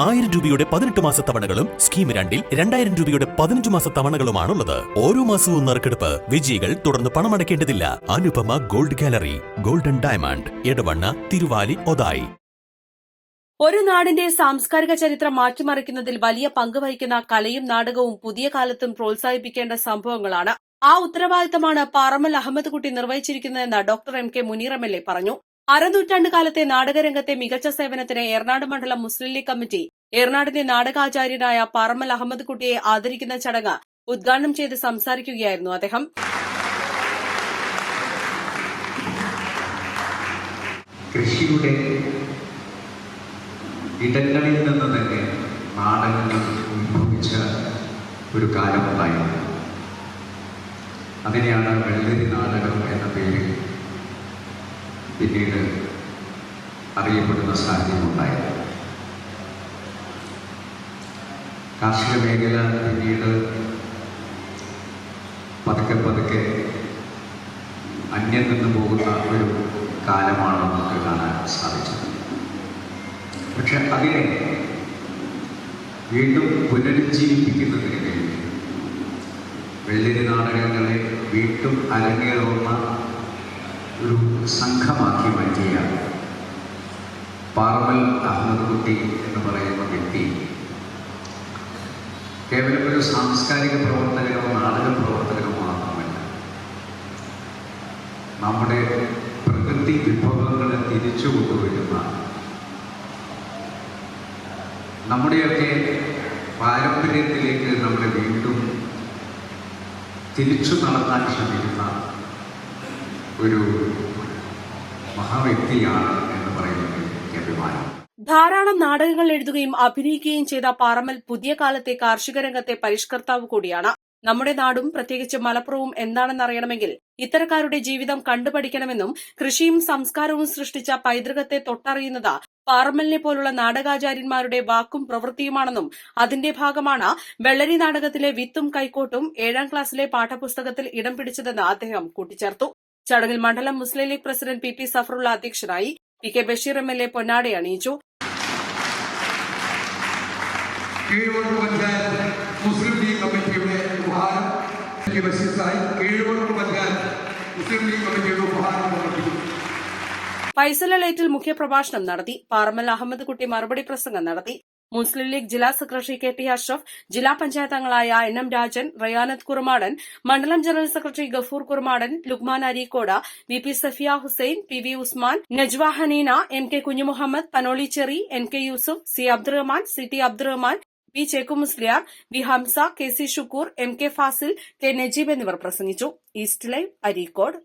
1000 രൂപയുടെ 18 മാസ തവണകളും സ്കീം 2-ൽ 2000 രൂപയുടെ 15 മാസ തവണകളുമാണുള്ളത്. ഓരോ മാസവും നറുക്കെടുപ്പ്. വിജയികൾ തുടർന്ന് പണമടയ്ക്കേണ്ടതില്ല. Anupama gold gallery, golden diamond, Edavanna, Thiruvali, Othayi. ഒരു നാടിന്റെ സാംസ്കാരിക ചരിത്രം മാറ്റിമറിക്കുന്നതിൽ വലിയ പങ്ക് വഹിക്കുന്ന കലയും നാടകവും പുതിയ കാലത്തും പ്രോത്സാഹിപ്പിക്കേണ്ട സംഭവങ്ങളാണ്. ആ ഉത്തരവാദിത്തമാണ് പാറമ്മൽ അഹമ്മദ് കുട്ടി നിർവഹിച്ചിരിക്കുന്നതെന്ന് doctor M K Muneer MLA. പറഞ്ഞു. അരനൂറ്റാണ്ട് കാലത്തെ നാടകരംഗത്തെ മികച്ച സേവനത്തിന് ഏറനാട് മണ്ഡലം മുസ്ലിം ലീഗ് കമ്മിറ്റി ഏറനാടിന്റെ നാടകാചാര്യനായ പാറമ്മൽ അഹമ്മദ് കുട്ടിയെ ആദരിക്കുന്ന ചടങ്ങ് ഉദ്ഘാടനം ചെയ്ത് സംസാരിക്കുകയായിരുന്നു അദ്ദേഹം. കൃഷിയുടെ ഇടങ്ങളിൽ നിന്ന് തന്നെ നാടകങ്ങൾ ഉത്ഭവിച്ച ഒരു കാലമുണ്ടായിരുന്നു. അതിനെയാണ് വെള്ളരി നാടകം എന്ന പേരിൽ പിന്നീട് അറിയപ്പെടുന്ന സാഹചര്യമുണ്ടായത്. കാർഷിക മേഖല പിന്നീട് പതുക്കെ പതുക്കെ അന്യം നിന്ന് പോകുന്ന ഒരു കാലമാണ് നമുക്ക് കാണാൻ സാധിച്ചത്. പക്ഷെ അതിനെ വീണ്ടും പുനരുജ്ജീവിപ്പിക്കുന്നതിന് വേണ്ടി വെള്ളരി നാടകങ്ങളെ വീണ്ടും അരങ്ങേറുന്ന ഒരു സംഘമാക്കി മാറ്റിയ പാറമ്മൽ അഹമ്മദ് കുട്ടി എന്ന് പറയുന്ന വ്യക്തി കേവലം ഒരു സാംസ്കാരിക പ്രവർത്തകനോ നാടക പ്രവർത്തകനോ മാത്രമല്ല, നമ്മുടെ പ്രകൃതി വിഭവങ്ങളെ തിരിച്ചു കൊണ്ടുവരുന്ന, നമ്മുടെയൊക്കെ പാരമ്പര്യത്തിലേക്ക് നമ്മളെ വീണ്ടും തിരിച്ചു നടത്താൻ ശ്രമിക്കുന്ന ഒരു മഹാവ്യക്തിയാണ് എന്ന് പറയുന്നത് എനിക്ക് അഭിമാനം. ധാരാളം നാടകങ്ങൾ എഴുതുകയും അഭിനയിക്കുകയും ചെയ്ത പാറമ്മൽ പുതിയ കാലത്തെ കാർഷിക രംഗത്തെ പരിഷ്കർത്താവ് കൂടിയാണ്. നമ്മുടെ നാടും പ്രത്യേകിച്ച് മലപ്പുറവും എന്താണെന്നറിയണമെങ്കിൽ ഇത്തരക്കാരുടെ ജീവിതം കണ്ടുപഠിക്കണമെന്നും കൃഷിയും സംസ്കാരവും സൃഷ്ടിച്ച പൈതൃകത്തെ തൊട്ടറിയുന്നത് പാറമ്മലിനെ പോലുള്ള നാടകാചാര്യന്മാരുടെ വാക്കും പ്രവൃത്തിയുമാണെന്നും അതിന്റെ ഭാഗമാണ് വെള്ളരി നാടകത്തിലെ വിത്തും കൈക്കോട്ടും 7ാം ക്ലാസ്സിലെ പാഠപുസ്തകത്തിൽ ഇടം പിടിച്ചതെന്ന് അദ്ദേഹം കൂട്ടിച്ചേർത്തു. ചടങ്ങിൽ മണ്ഡലം മുസ്ലിം ലീഗ് പ്രസിഡന്റ് പി സഫറുള്ള അധ്യക്ഷനായി. P K Basheer MLA. പൊന്നാട അണിയിച്ചു. മുസ്ലിം ലീഗ് കമ്മിറ്റിയുടെ ഉപഹാരം ഫൈസലേറ്റിൽ മുഖ്യപ്രഭാഷണം നടത്തി. പാറമ്മൽ അഹമ്മദ് കുട്ടി മറുപടി പ്രസംഗം നടത്തി. മുസ്ലിം ലീഗ് ജില്ലാ സെക്രട്ടറി കെ ടി അഷ്റഫ്, ജില്ലാ പഞ്ചായത്ത് അംഗങ്ങളായ എൻ.എം. രാജൻ, റയാനത്ത് കുറുമാടൻ, മണ്ഡലം general secretary Gafoor Kurumadan, Luqman Areekode, V P Safiya Hussain, P V Usman, Najwa Haneena, M K Kunhimuhammed, Panoli Cheri, N K Yusuf, C Abdurahman, C T Abdurahman, P Chekku Musliyar, V Hamza, K C Shukoor, M K Fasil, K Najeeb എന്നിവർ പ്രസംഗിച്ചു. East Live, Areekode.